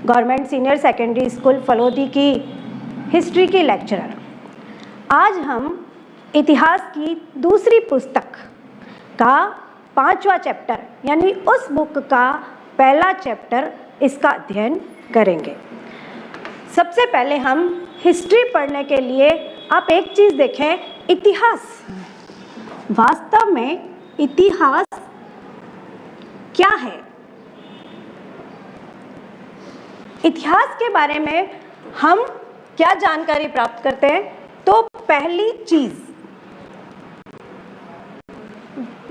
Government senior secondary school Phalodi की history की lecturer. आज हम इतिहास की दूसरी पुस्तक का 5वां चैप्टर यानी उस बुक का पहला चैप्टर इसका अध्ययन करेंगे। सबसे पहले हम हिस्ट्री पढ़ने के लिए आप एक चीज़ देखें, इतिहास। वास्तव में इतिहास क्या है? इतिहास के बारे में हम क्या जानकारी प्राप्त करते हैं? तो पहली चीज,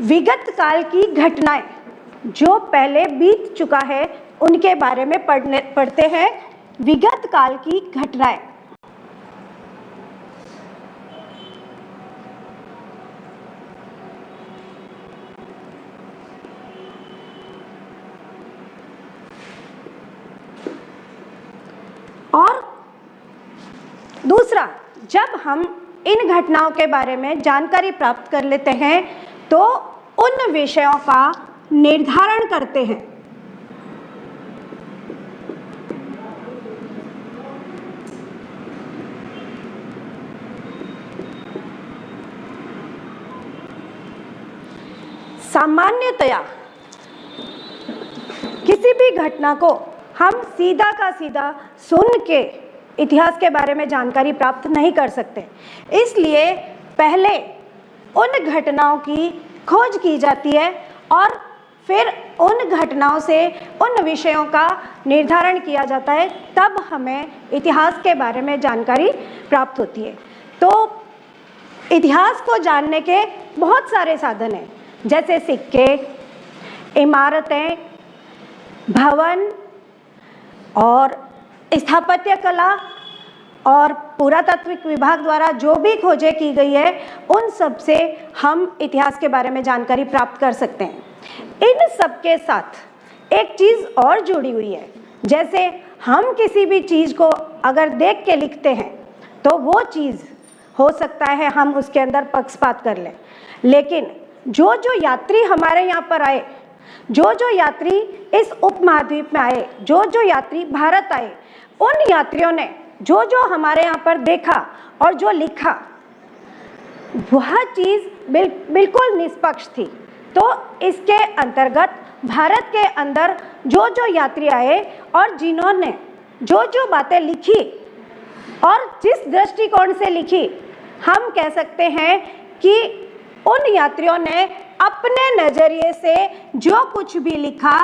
विगत काल की घटनाएं जो पहले बीत चुका है उनके बारे में पढ़ते हैं। विगत काल की घटनाएं। और दूसरा, जब हम इन घटनाओं के बारे में जानकारी प्राप्त कर लेते हैं तो उन विषयों का निर्धारण करते हैं। सामान्यतया किसी भी घटना को हम सीधा का सीधा सुन के इतिहास के बारे में जानकारी प्राप्त नहीं कर सकते, इसलिए पहले उन घटनाओं की खोज की जाती है और फिर उन घटनाओं से उन विषयों का निर्धारण किया जाता है, तब हमें इतिहास के बारे में जानकारी प्राप्त होती है। तो इतिहास को जानने के बहुत सारे साधन हैं, जैसे सिक्के, इमारतें, भवन और स्थापत्य कला और पुरातात्विक विभाग द्वारा जो भी खोजें की गई है उन सब से हम इतिहास के बारे में जानकारी प्राप्त कर सकते हैं। इन सब के साथ एक चीज़ और जुड़ी हुई है, जैसे हम किसी भी चीज़ को अगर देख के लिखते हैं तो वो चीज़ हो सकता है हम उसके अंदर पक्षपात कर लें, लेकिन जो जो यात्री हमारे यहाँ पर आए, जो जो यात्री इस उपमहाद्वीप में आए, जो जो यात्री भारत आए, उन यात्रियों ने जो जो हमारे यहाँ पर देखा और जो लिखा वह चीज़ बिल्कुल निष्पक्ष थी। तो इसके अंतर्गत भारत के अंदर जो जो यात्री आए और जिन्होंने जो जो बातें लिखी और जिस दृष्टिकोण से लिखी, हम कह सकते हैं कि उन यात्रियों ने अपने नज़रिए से जो कुछ भी लिखा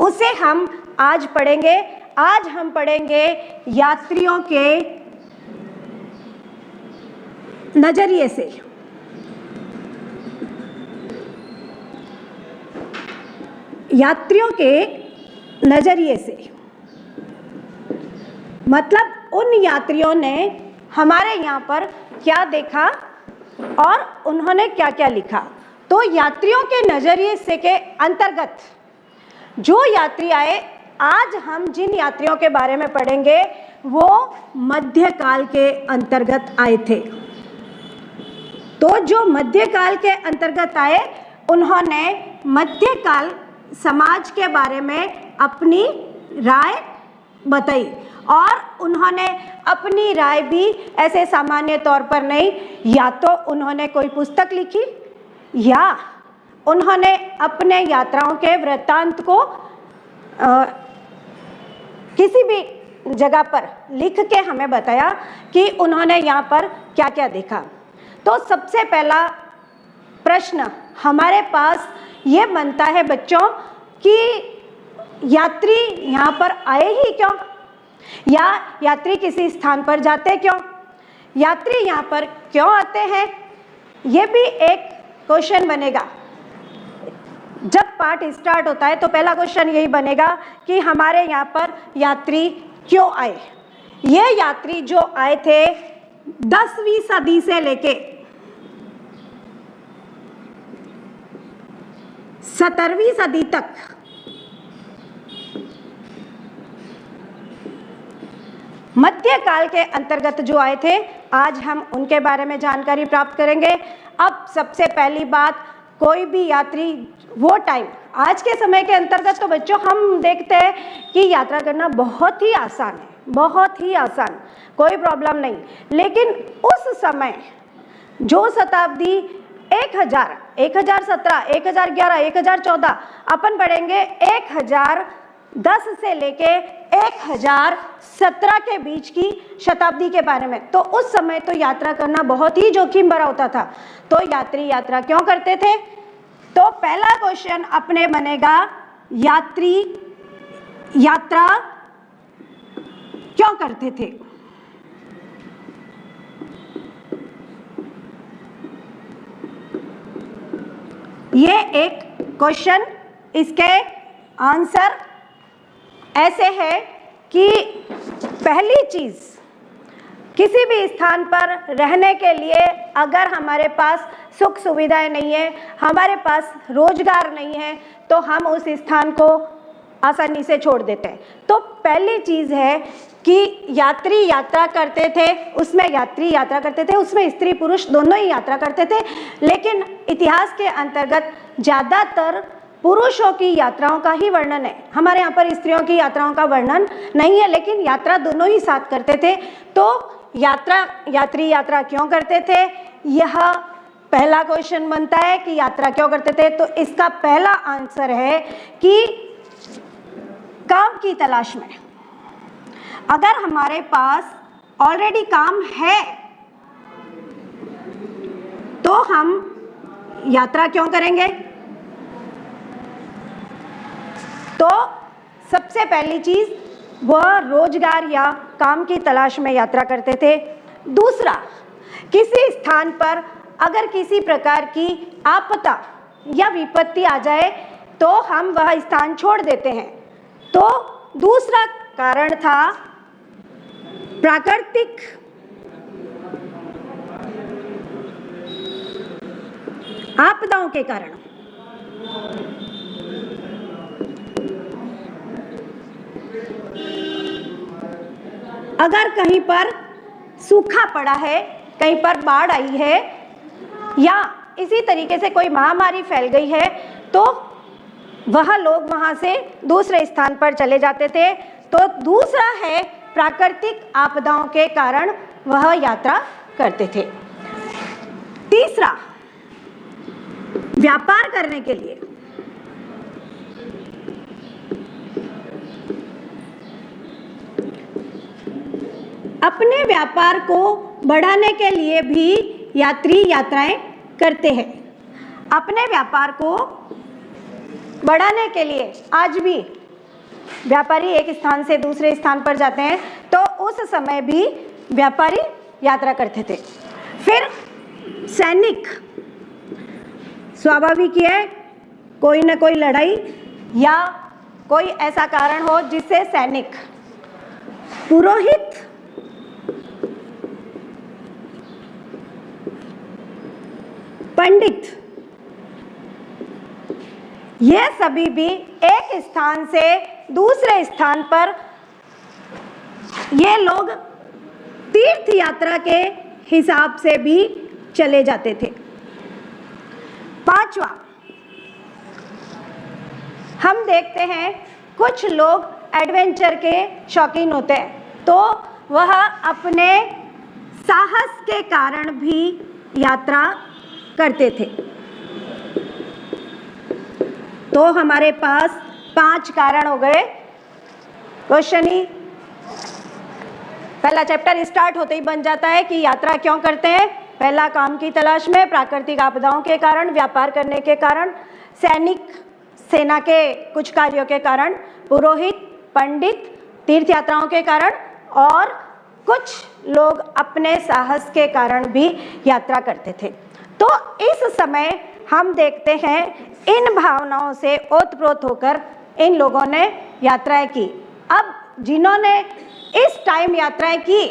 उसे हम आज पढ़ेंगे। आज हम पढ़ेंगे यात्रियों के नज़रिए से। यात्रियों के नज़रिए से मतलब उन यात्रियों ने हमारे यहाँ पर क्या देखा और उन्होंने क्या क्या लिखा। तो यात्रियों के नज़रिए से के अंतर्गत जो यात्री आए, आज हम जिन यात्रियों के बारे में पढ़ेंगे वो मध्यकाल के अंतर्गत आए थे। तो जो मध्यकाल के अंतर्गत आए उन्होंने मध्यकाल समाज के बारे में अपनी राय बताई और उन्होंने अपनी राय भी ऐसे सामान्य तौर पर नहीं, या तो उन्होंने कोई पुस्तक लिखी या उन्होंने अपने यात्राओं के वृत्तांत को किसी भी जगह पर लिख के हमें बताया कि उन्होंने यहाँ पर क्या क्या देखा। तो सबसे पहला प्रश्न हमारे पास ये बनता है बच्चों कि यात्री यहाँ पर आए ही क्यों, या यात्री किसी स्थान पर जाते क्यों, यात्री यहाँ पर क्यों आते हैं, ये भी एक क्वेश्चन बनेगा। जब पाठ स्टार्ट होता है तो पहला क्वेश्चन यही बनेगा कि हमारे यहाँ पर यात्री क्यों आए। ये यात्री जो आए थे 10वीं सदी से लेके 17वीं सदी तक मध्यकाल के अंतर्गत जो आए थे, आज हम उनके बारे में जानकारी प्राप्त करेंगे। अब सबसे पहली बात, कोई भी यात्री वो टाइम आज के समय के अंतर्गत तो बच्चों हम देखते हैं कि यात्रा करना बहुत ही आसान है, बहुत ही आसान, कोई प्रॉब्लम नहीं। लेकिन उस समय जो शताब्दी 1000, 1017, 1011, 1014 अपन पढ़ेंगे 1010 से लेके 1017 के बीच की शताब्दी के बारे में। तो उस समय तो यात्रा करना बहुत ही जोखिम भरा होता था। तो यात्री यात्रा क्यों करते थे? तो पहला क्वेश्चन अपने बनेगा, यात्री यात्रा क्यों करते थे? ये एक क्वेश्चन, इसके आंसर ऐसे है कि पहली चीज, किसी भी स्थान पर रहने के लिए अगर हमारे पास सुख सुविधाएं नहीं है, हमारे पास रोजगार नहीं है, तो हम उस स्थान को आसानी से छोड़ देते हैं। तो पहली चीज है कि यात्री यात्रा करते थे, उसमें यात्री यात्रा करते थे, उसमें स्त्री पुरुष दोनों ही यात्रा करते थे। लेकिन इतिहास के अंतर्गत ज़्यादातर पुरुषों की यात्राओं का ही वर्णन है, हमारे यहाँ पर स्त्रियों की यात्राओं का वर्णन नहीं है, लेकिन यात्रा दोनों ही साथ करते थे। तो यात्री यात्रा क्यों करते थे, यह पहला क्वेश्चन बनता है कि यात्रा क्यों करते थे। तो इसका पहला आंसर है कि काम की तलाश में। अगर हमारे पास ऑलरेडी काम है तो हम यात्रा क्यों करेंगे? तो सबसे पहली चीज वह रोजगार या काम की तलाश में यात्रा करते थे। दूसरा, किसी स्थान पर अगर किसी प्रकार की आपदा या विपत्ति आ जाए तो हम वह स्थान छोड़ देते हैं। तो दूसरा कारण था प्राकृतिक आपदाओं के कारण। अगर कहीं पर सूखा पड़ा है, कहीं पर बाढ़ आई है या इसी तरीके से कोई महामारी फैल गई है, तो वह लोग वहां से दूसरे स्थान पर चले जाते थे। तो दूसरा है प्राकृतिक आपदाओं के कारण वह यात्रा करते थे। तीसरा, व्यापार करने के लिए। अपने व्यापार को बढ़ाने के लिए भी यात्री यात्राएं करते हैं। अपने व्यापार को बढ़ाने के लिए आज भी व्यापारी एक स्थान से दूसरे स्थान पर जाते हैं, तो उस समय भी व्यापारी यात्रा करते थे। फिर सैनिक, स्वाभाविक है कोई न कोई लड़ाई या कोई ऐसा कारण हो जिससे सैनिक, पुरोहित, पंडित, ये सभी भी एक स्थान से दूसरे स्थान पर ये लोग तीर्थ यात्रा के हिसाब से भी चले जाते थे। पांचवा, हम देखते हैं कुछ लोग एडवेंचर के शौकीन होते हैं, तो वह अपने साहस के कारण भी यात्रा करते थे। तो हमारे पास 5 कारण हो गए। क्वेश्चन ही पहला चैप्टर स्टार्ट होते ही बन जाता है कि यात्रा क्यों करते हैं। पहला, काम की तलाश में, प्राकृतिक आपदाओं के कारण, व्यापार करने के कारण, सैनिक, सेना के कुछ कार्यों के कारण, पुरोहित, पंडित, तीर्थ यात्राओं के कारण, और कुछ लोग अपने साहस के कारण भी यात्रा करते थे। तो इस समय हम देखते हैं इन भावनाओं से ओतप्रोत होकर इन लोगों ने यात्राएं की। अब जिन्होंने इस टाइम यात्राएं की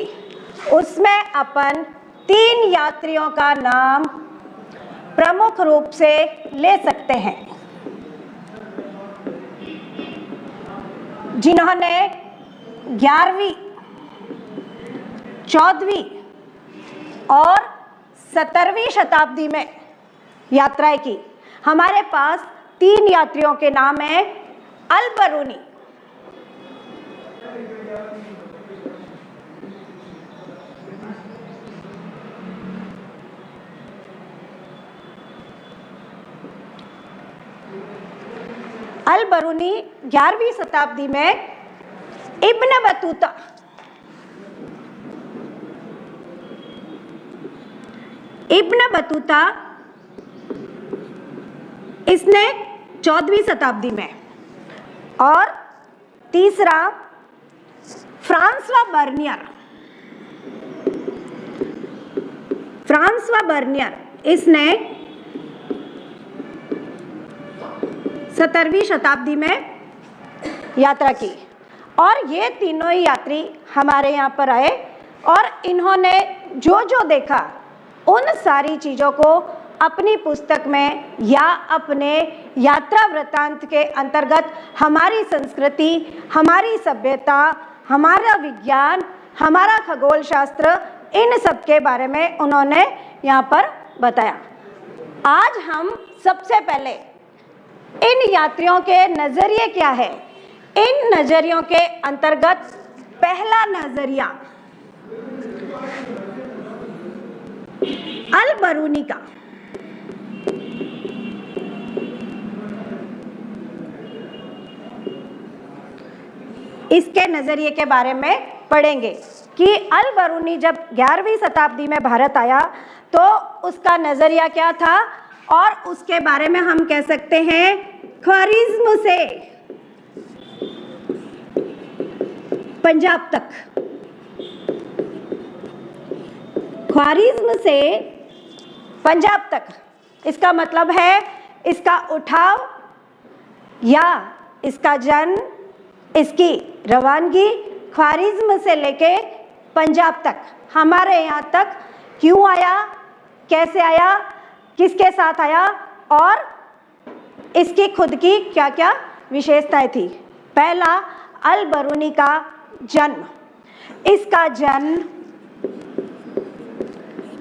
उसमें अपन 3 यात्रियों का नाम प्रमुख रूप से ले सकते हैं, जिन्होंने 11वीं, 14वीं और 17वीं शताब्दी में यात्राएं की। हमारे पास 3 यात्रियों के नाम हैं अल बरूनी, अल बरूनी 11वीं शताब्दी में इब्न बतूता, इब्न बतूता इसने 14वीं शताब्दी में, और तीसरा फ्रांसवा बर्नियर, फ्रांसवा बर्नियर इसने 17वीं शताब्दी में यात्रा की। और ये तीनों ही यात्री हमारे यहाँ पर आए और इन्होंने जो जो देखा उन सारी चीज़ों को अपनी पुस्तक में या अपने यात्रा वृत्तांत के अंतर्गत हमारी संस्कृति, हमारी सभ्यता, हमारा विज्ञान, हमारा खगोल शास्त्र, इन सब के बारे में उन्होंने यहाँ पर बताया। आज हम सबसे पहले इन यात्रियों के नज़रिए क्या है, इन नज़रियों के अंतर्गत पहला नज़रिया अल बरूनी का। इसके नज़रिए के बारे में पढ़ेंगे कि अल बरूनी जब 11वीं शताब्दी में भारत आया तो उसका नज़रिया क्या था, और उसके बारे में हम कह सकते हैं ख्वारिज्म से पंजाब तक, ख्वारिज्म से पंजाब तक, इसका मतलब है इसका उठाव या इसका जन्म, इसकी रवानगी ख्वारिज्म से लेके पंजाब तक, हमारे यहाँ तक क्यों आया, कैसे आया, किसके साथ आया और इसकी खुद की क्या क्या विशेषताएं थी। पहला अल बरूनी का जन्म, इसका जन्म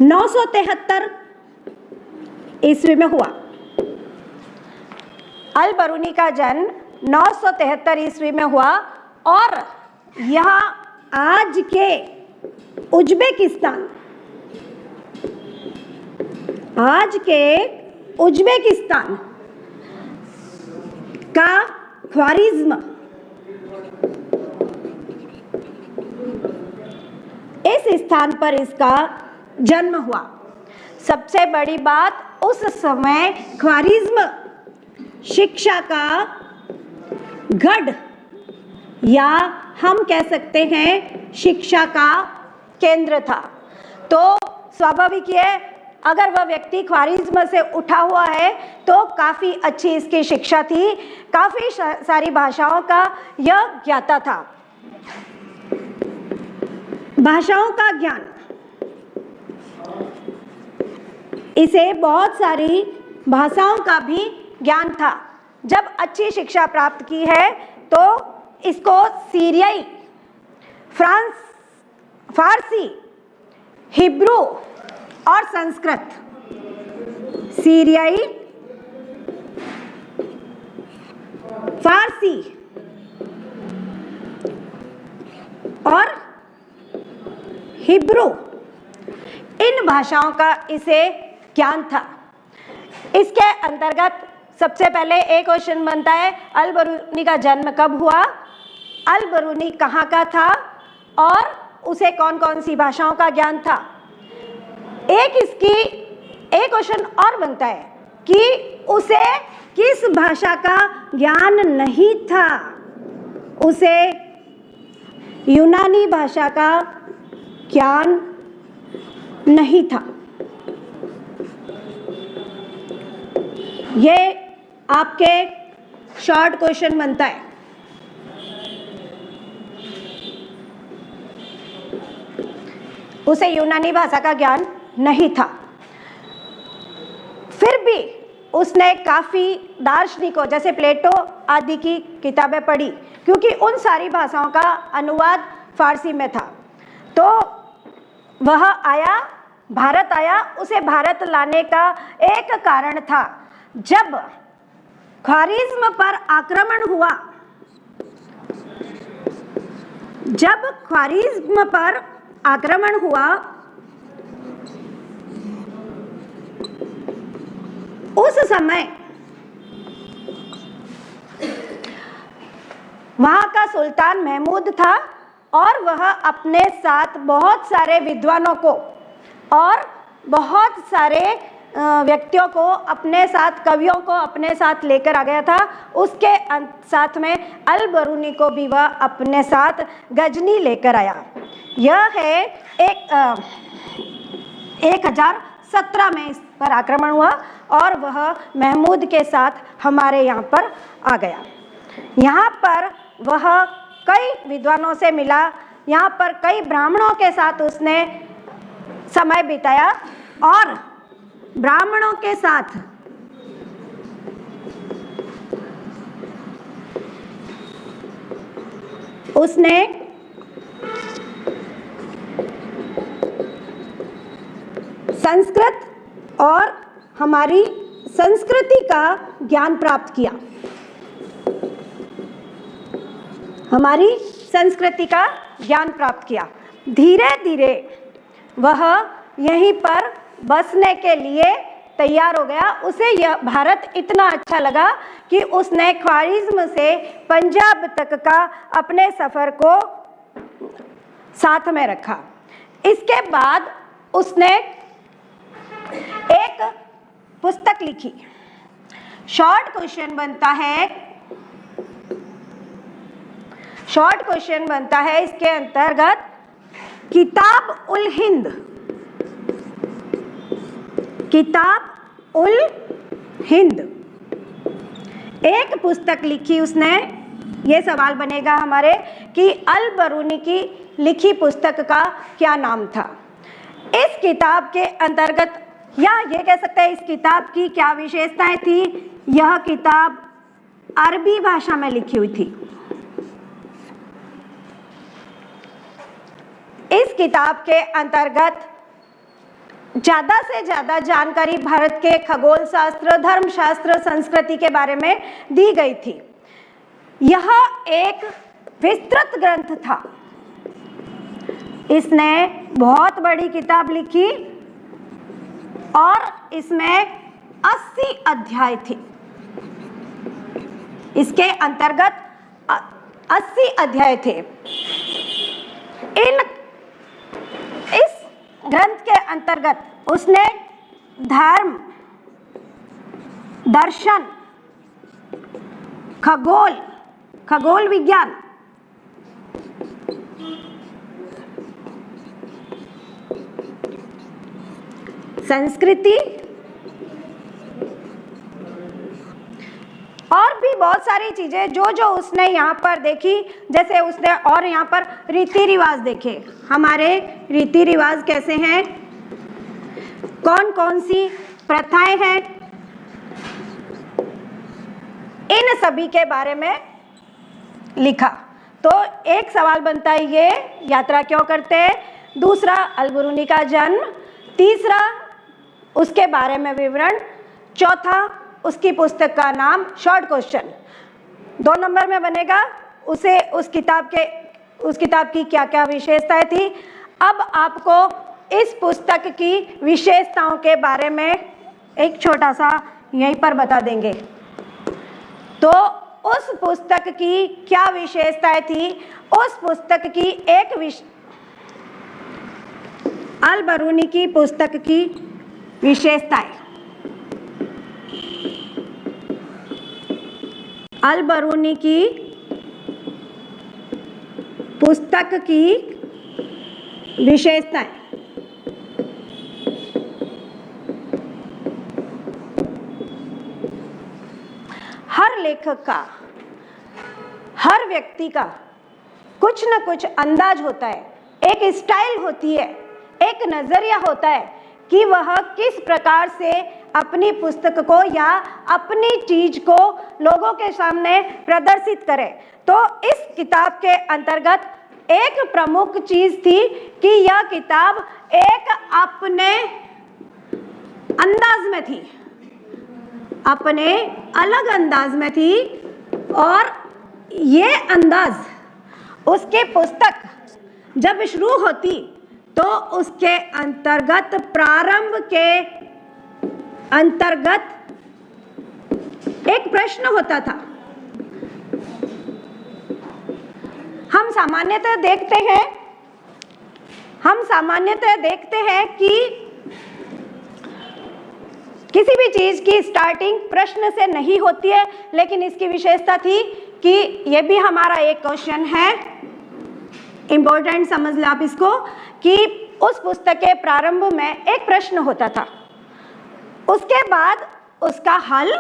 973 ईस्वी में हुआ। अल बरूनी का जन्म 973 ईस्वी में हुआ और यह आज के उज्बेकिस्तान, आज के उज्बेकिस्तान का ख्वारिज्म, इस स्थान पर इसका जन्म हुआ। सबसे बड़ी बात, उस समय ख्वारिज्म शिक्षा का गढ़ या हम कह सकते हैं शिक्षा का केंद्र था। तो स्वाभाविक है अगर वह व्यक्ति ख्वारिज्म से उठा हुआ है तो काफ़ी अच्छी इसकी शिक्षा थी, काफ़ी सारी भाषाओं का यह ज्ञाता था। भाषाओं का ज्ञान, इसे बहुत सारी भाषाओं का भी ज्ञान था। जब अच्छी शिक्षा प्राप्त की है तो इसको सीरियाई, फारसी, हिब्रू और संस्कृत, सीरियाई, फारसी और हिब्रू, इन भाषाओं का इसे ज्ञान था। इसके अंतर्गत सबसे पहले एक क्वेश्चन बनता है, अल बरूनी का जन्म कब हुआ, अल बरूनी कहाँ का था और उसे कौन कौन सी भाषाओं का ज्ञान था। एक क्वेश्चन और बनता है कि उसे किस भाषा का ज्ञान नहीं था, उसे यूनानी भाषा का ज्ञान नहीं था। ये आपके शॉर्ट क्वेश्चन बनता है। उसे यूनानी भाषा का ज्ञान नहीं था, फिर भी उसने काफ़ी दार्शनिकों जैसे प्लेटो आदि की किताबें पढ़ी, क्योंकि उन सारी भाषाओं का अनुवाद फारसी में था। तो वह आया, भारत आया। उसे भारत लाने का एक कारण था, जब ख्वारिज्म पर आक्रमण हुआ, जब ख्वारिज्म पर आक्रमण हुआ उस समय वहाँ का सुल्तान महमूद था और वह अपने साथ बहुत सारे विद्वानों को और बहुत सारे व्यक्तियों को अपने साथ, कवियों को अपने साथ लेकर आ गया था। उसके साथ में अल बरूनी को भी वह अपने साथ गजनी लेकर आया। यह है 1017 में इस पर आक्रमण हुआ और वह महमूद के साथ हमारे यहाँ पर आ गया। यहाँ पर वह कई विद्वानों से मिला, यहाँ पर कई ब्राह्मणों के साथ उसने समय बिताया और ब्राह्मणों के साथ उसने संस्कृत और हमारी संस्कृति का ज्ञान प्राप्त किया, हमारी संस्कृति का ज्ञान प्राप्त किया। धीरे धीरे वह यहीं पर बसने के लिए तैयार हो गया। उसे यह भारत इतना अच्छा लगा कि उसने ख्वारिज्म से पंजाब तक का अपने सफ़र को साथ में रखा। इसके बाद उसने एक पुस्तक लिखी। शॉर्ट क्वेश्चन बनता है इसके अंतर्गत किताब उल हिंद एक पुस्तक लिखी उसने। ये सवाल बनेगा हमारे कि अल बरूनी की लिखी पुस्तक का क्या नाम था। इस किताब के अंतर्गत, या ये कह सकते हैं इस किताब की क्या विशेषताएं थी। यह किताब अरबी भाषा में लिखी हुई थी। इस किताब के अंतर्गत ज़्यादा से ज़्यादा जानकारी भारत के खगोल शास्त्र, धर्मशास्त्र, संस्कृति के बारे में दी गई थी। यह एक विस्तृत ग्रंथ था। इसने बहुत बड़ी किताब लिखी और इसमें 80 अध्याय थे। इसके अंतर्गत 80 अध्याय थे। इस ग्रंथ के अंतर्गत उसने धर्म, दर्शन, खगोल विज्ञान, संस्कृति और भी बहुत सारी चीजें जो उसने यहाँ पर देखी। जैसे उसने और यहाँ पर रीति रिवाज देखे, हमारे रीति रिवाज कैसे हैं, कौन कौन सी प्रथाएं हैं, इन सभी के बारे में लिखा। तो एक सवाल बनता है ये यात्रा क्यों करते हैं, दूसरा अल बरूनी का जन्म, तीसरा उसके बारे में विवरण, चौथा उसकी पुस्तक का नाम। शॉर्ट क्वेश्चन 2 नंबर में बनेगा उसे उस किताब की क्या क्या विशेषताएं थी। अब आपको इस पुस्तक की विशेषताओं के बारे में एक छोटा सा यहीं पर बता देंगे। तो उस पुस्तक की क्या विशेषताएं थी, उस पुस्तक की अल बरूनी की पुस्तक की विशेषताएं। अल बरूनी की पुस्तक की विशेषताएं। हर लेखक का, हर व्यक्ति का कुछ न कुछ अंदाज होता है, एक स्टाइल होती है, एक नजरिया होता है कि वह किस प्रकार से अपनी पुस्तक को या अपनी चीज को लोगों के सामने प्रदर्शित करे। तो इस किताब के अंतर्गत एक प्रमुख चीज थी कि यह किताब एक अपने अंदाज में थी, अपने अलग अंदाज में थी और ये अंदाज उसके पुस्तक जब शुरू होती तो उसके अंतर्गत प्रारंभ के अंतर्गत एक प्रश्न होता था। हम सामान्यतः देखते हैं कि किसी भी चीज की स्टार्टिंग प्रश्न से नहीं होती है, लेकिन इसकी विशेषता थी कि ये भी हमारा एक क्वेश्चन है, इंपॉर्टेंट समझ लो आप इसको, कि उस पुस्तक के प्रारंभ में एक प्रश्न होता था, उसके बाद उसका हल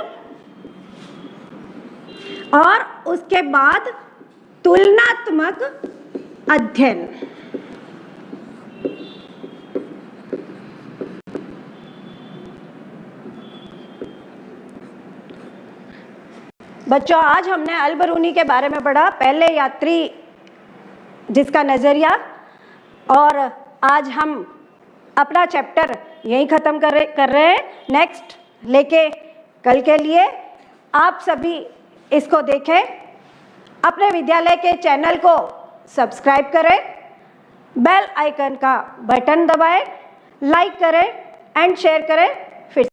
और उसके बाद तुलनात्मक अध्ययन। बच्चों, आज हमने अल-बरूनी के बारे में पढ़ा, पहले यात्री जिसका नजरिया, और आज हम अपना चैप्टर यहीं ख़त्म कर रहे हैं। नेक्स्ट लेके कल के लिए आप सभी इसको देखें, अपने विद्यालय के चैनल को सब्सक्राइब करें, बेल आइकन का बटन दबाएं, लाइक करें एंड शेयर करें।